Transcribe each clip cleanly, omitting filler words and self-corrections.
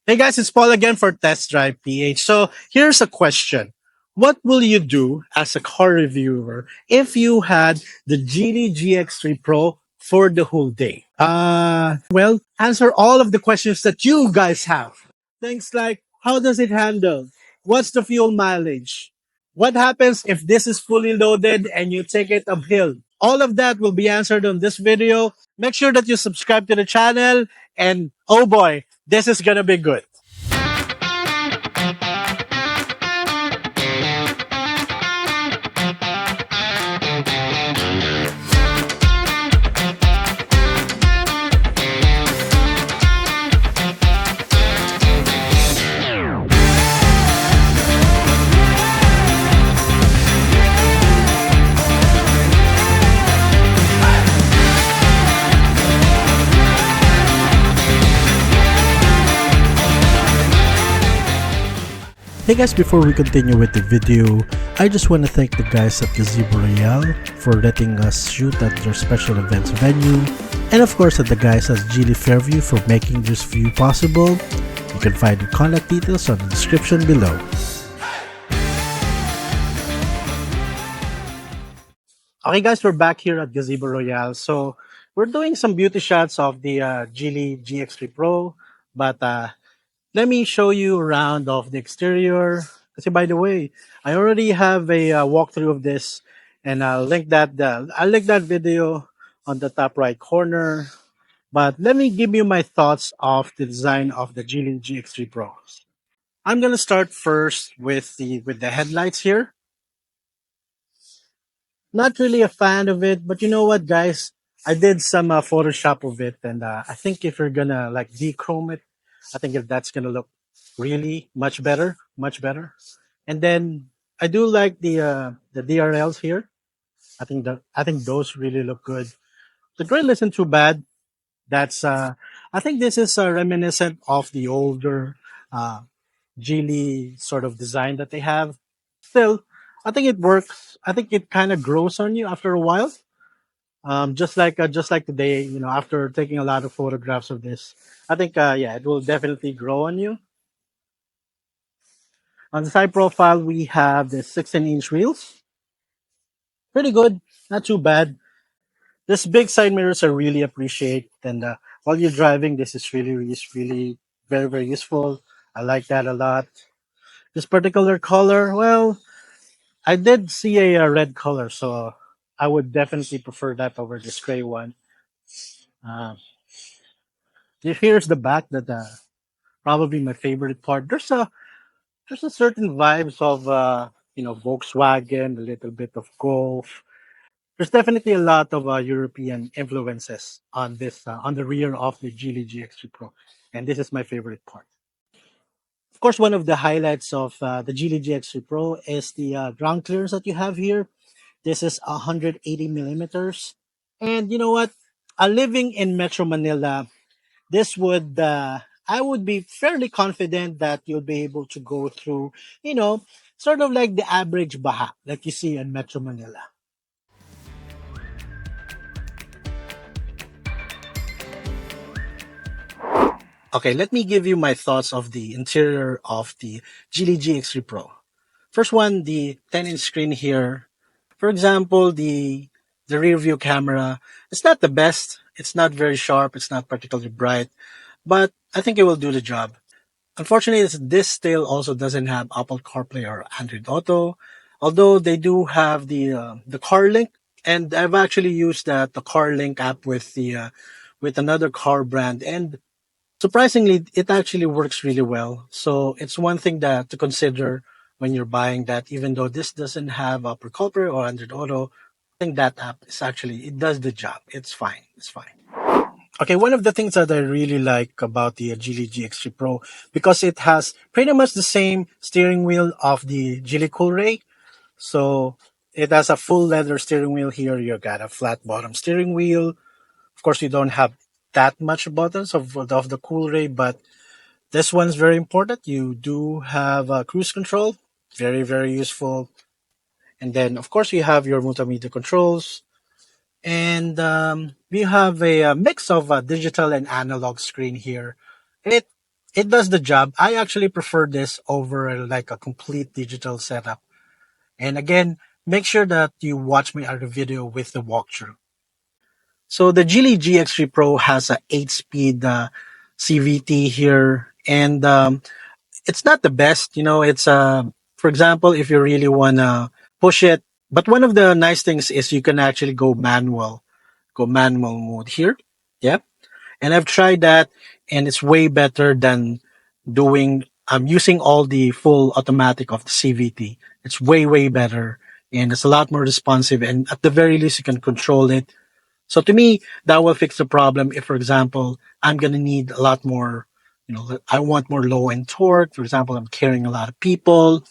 Hey guys, it's Paul again for Test Drive PH. So here's a question. What will you do as a car reviewer if you had the Geely GX3 Pro for the whole day? Well, answer all of the questions that you guys have. Things like, how does it handle? What's the fuel mileage? What happens if this is fully loaded and you take it uphill? All of that will be answered on this video. Make sure that you subscribe to the channel and oh boy, this is gonna be good. Hey guys, before we continue with the video, I just want to thank the guys at GAZEBO ROYALE for letting us shoot at their special events venue, and of course at the guys at Geely FAIRVIEW for making this view possible. You can find the contact details on the description below. Okay guys, we're back here at GAZEBO ROYALE. So we're doing some beauty shots of the Geely GX3 Pro, but let me show you around of the exterior. Kasi by the way, I already have a walkthrough of this, and I'll link that video on the top right corner. But let me give you my thoughts of the design of the Geely GX3 Pro. I'm gonna start first with the headlights here. Not really a fan of it, but you know what, guys? I did some Photoshop of it, and I think if you're gonna like dechrome it, I think if that's gonna look really much better, much better. And then I do like the DRLs here. I think those really look good. The grill isn't too bad. That's I think this is reminiscent of the older uh, Geely sort of design that they have. Still, I think it works. I think it kind of grows on you after a while. Just like today, you know, after taking a lot of photographs of this, I think yeah, it will definitely grow on you. On the side profile, we have the 16-inch wheels. Pretty good, not too bad. This big side mirrors I really appreciate, and while you're driving, this is really very very useful. I like that a lot. This particular color, well, I did see a red color, so I would definitely prefer that over this gray one. Uh, Here's the back that probably my favorite part. There's a certain vibes of you know, Volkswagen, a little bit of Golf. There's definitely a lot of European influences on this on the rear of the Geely GX3 Pro, and this is my favorite part. Of course, one of the highlights of the Geely GX3 Pro is the ground clearance that you have here. This is 180 millimeters, and you know what? Living in Metro Manila, this would I would be fairly confident that you'll be able to go through, you know, sort of like the average Baha that you see in Metro Manila. Okay, let me give you my thoughts of the interior of the Geely GX3 Pro. First one, the 10-inch screen here. For example, the rear view camera, it's not the best. It's not very sharp. It's not particularly bright, but I think it will do the job. Unfortunately, this still also doesn't have Apple CarPlay or Android Auto, although they do have the CarLink, and I've actually used the CarLink app with another car brand, and surprisingly, it actually works really well. So it's one thing that to consider when you're buying that, even though this doesn't have Apple CarPlay or Android Auto, I think that app is actually it does the job. It's fine. It's fine. Okay, one of the things that I really like about the Geely GX3 Pro, because it has pretty much the same steering wheel of the Geely Coolray. So it has a full leather steering wheel here. You got a flat bottom steering wheel. Of course, you don't have that much buttons of the Coolray, but this one's very important. You do have cruise control, very useful. And then, of course, you have your multimedia controls. And we have a mix of digital and analog screen here. It it does the job. I actually prefer this over like a complete digital setup. And again, make sure that you watch my other video with the walkthrough. So the Geely GX3 Pro has a 8-speed CVT here, and it's not the best. It's for example, if you really wanna push it. But one of the nice things is you can actually go manual mode here. Yep. And I've tried that, and it's way better than doing. I'm using all the full automatic of the CVT. It's way better, and it's a lot more responsive. And at the very least, you can control it. So to me, that will fix the problem. If, for example, I'm gonna need a lot more, I want more low end torque. For example, I'm carrying a lot of people.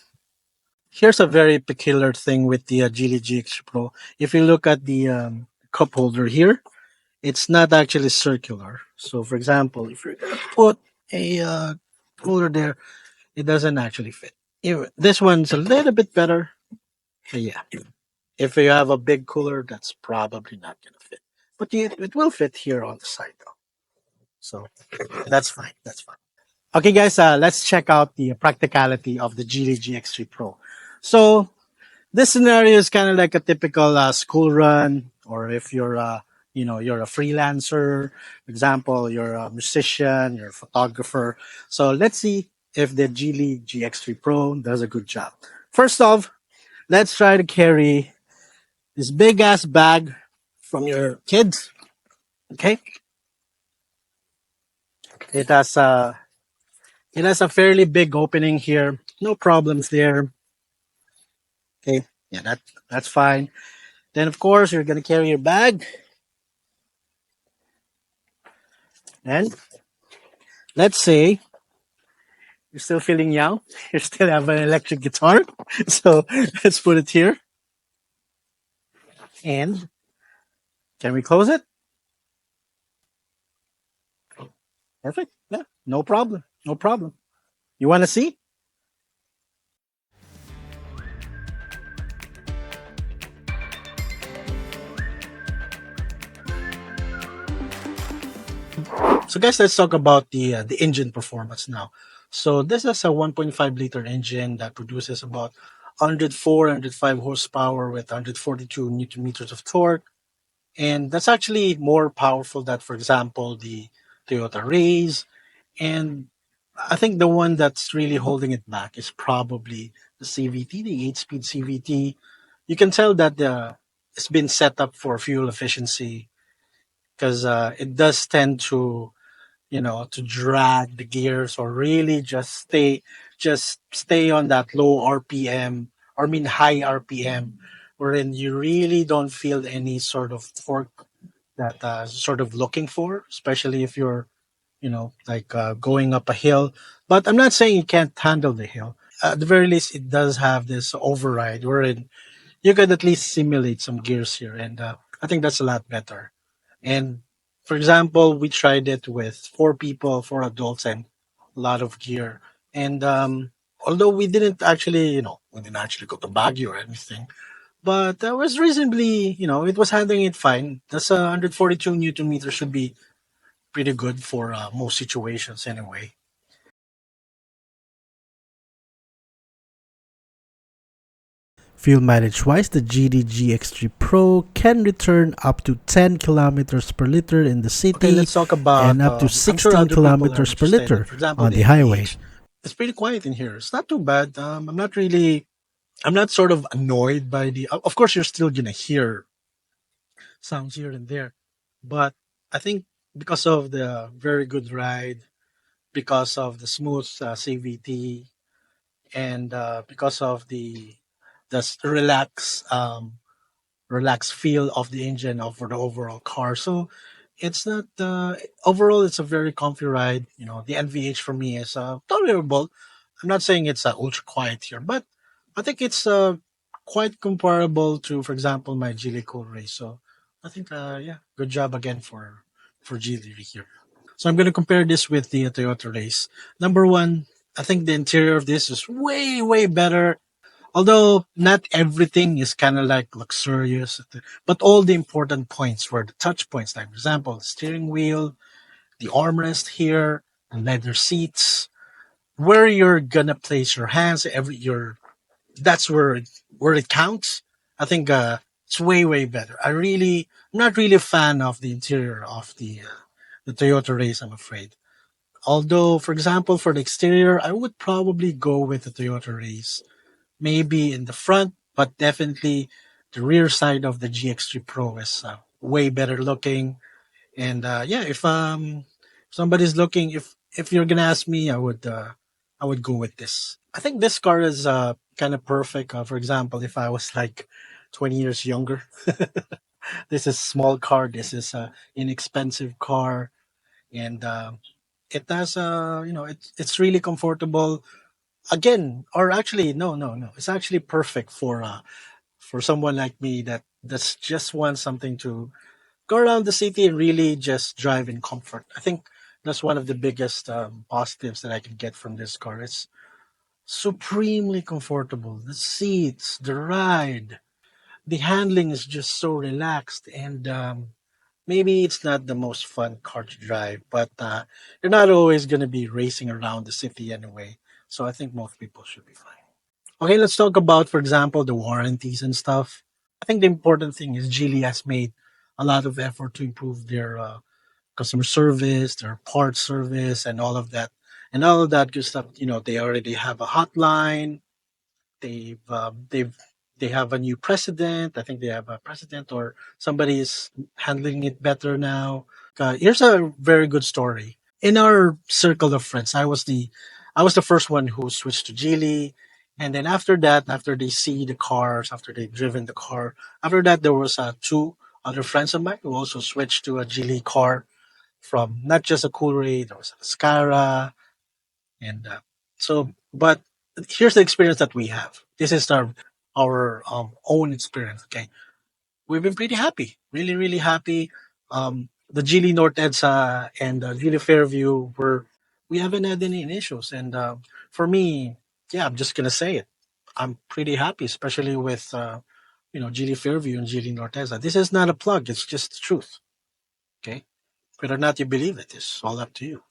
Here's a very peculiar thing with the Geely GX Pro. If you look at the cup holder here, it's not actually circular. So, for example, if you're gonna put a cooler there, it doesn't actually fit. This one's a little bit better. But yeah, if you have a big cooler, that's probably not gonna fit. But it will fit here on the side though. So that's fine. That's fine. Okay, guys, let's check out the practicality of the Geely GX3 Pro. So this scenario is kind of like a typical school run, or if you're you're a freelancer. For example, you're a musician, you're a photographer. So let's see if the Geely GX3 Pro does a good job. First off, let's try to carry this big ass bag from your kids. Okay, it has a fairly big opening here. No problems there. Okay, yeah, that's fine. Then of course you're gonna carry your bag. And let's say you're still feeling young. You still have an electric guitar. So let's put it here. And can we close it? Perfect. Yeah, no problem. No problem. You want to see? So guys, let's talk about the engine performance now. So this is a 1.5 liter engine that produces about 104, 105 horsepower with 142 newton meters of torque. And that's actually more powerful than, for example, the Toyota Raize. And I think the one that's really holding it back is probably the CVT, the 8-speed CVT. You can tell that it's been set up for fuel efficiency because it does tend to, to drag the gears or really just stay on that low RPM, or I mean high RPM, wherein you really don't feel any sort of torque that sort of looking for, especially if you're like going up a hill. But I'm not saying you can't handle the hill. At the very least, it does have this override wherein you could at least simulate some gears here, and I think that's a lot better. And for example, we tried it with 4 people, 4 adults, and a lot of gear. And although we didn't actually go to Baguio or anything, but that was reasonably, it was handling it fine. That's 142 newton meters should be pretty good for most situations anyway. Fuel mileage wise, the GD GX3 Pro can return up to 10 kilometers per liter in the Okay, city let's talk about. and up to I'm sure 16 other people are kilometers per interested in, liter for example, on the the highway. NVH. It's pretty quiet in here. It's not too bad. I'm not sort of annoyed by of course, you're still gonna hear sounds here and there, but I think because of the very good ride, because of the smooth CVT, and because of the relaxed feel of the engine for the overall car. So it's not overall. It's a very comfy ride. The NVH for me is tolerable. I'm not saying it's ultra quiet here, but I think it's quite comparable to, for example, my Geely Race. So I think, yeah, good job again for Geely here. So I'm going to compare this with the Toyota Race. Number one, I think the interior of this is way better. Although not everything is kind of like luxurious, but all the important points were the touch points, like for example, the steering wheel, the armrest here, leather seats, where you're gonna place your hands, that's where it counts. I think it's way better. I'm not really a fan of the interior of the Toyota Raize, I'm afraid. Although, for example, for the exterior, I would probably go with the Toyota Raize. Maybe in the front, but definitely the rear side of the GX3 Pro is way better looking. And yeah, if somebody's looking, if you're gonna ask me, I would go with this. I think this car is kind of perfect. For example, if I was like 20 years younger, this is small car. This is a inexpensive car, and it has it's really comfortable. Again, or actually, no, it's actually perfect for someone like me that's just wants something to go around the city and really just drive in comfort. I think that's one of the biggest positives that I can get from this car. It's supremely comfortable. The seats, the ride, the handling is just so relaxed. And maybe it's not the most fun car to drive, but you're not always going to be racing around the city anyway. So I think most people should be fine. Okay, let's talk about, for example, the warranties and stuff. I think the important thing is Geely has made a lot of effort to improve their customer service, their parts service, and all of that, good stuff. They already have a hotline. They've have a new president. I think they have a president or somebody is handling it better now. Here's a very good story. In our circle of friends, I was the first one who switched to Geely, and then after that, after they see the cars, after they've driven the car, after that there was two other friends of mine who also switched to a Geely car from not just a Coolray, there was a Scara, and but here's the experience that we have. This is our own experience. Okay, we've been pretty happy, really happy. The Geely North EDSA and Geely Fairview we haven't had any issues, and for me, yeah, I'm just gonna say it. I'm pretty happy, especially with Geely Fairview and Geely North EDSA. This is not a plug; it's just the truth. Okay, whether or not you believe it is all up to you.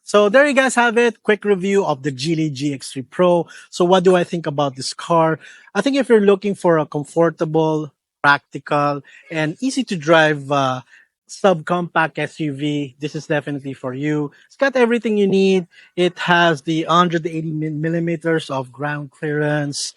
So there you guys have it. Quick review of the Geely GX3 Pro. So what do I think about this car? I think if you're looking for a comfortable, practical, and easy to drive subcompact SUV, this is definitely for you. It's got everything you need. It has the 180 millimeters of ground clearance.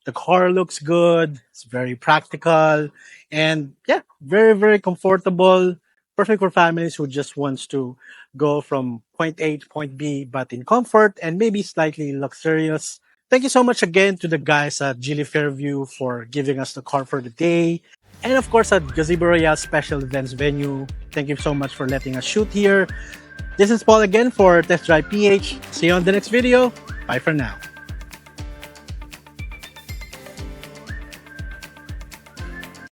The car looks good. It's very practical, and yeah, very comfortable. Perfect for families who just wants to go from point A to point B, but in comfort and maybe slightly luxurious. Thank you so much again to the guys at Geely Fairview for giving us the car for the day. And of course at GAZEBO Royale Special Events Venue. Thank you so much for letting us shoot here. This is Paul again for Test Drive PH. See you on the next video. Bye for now.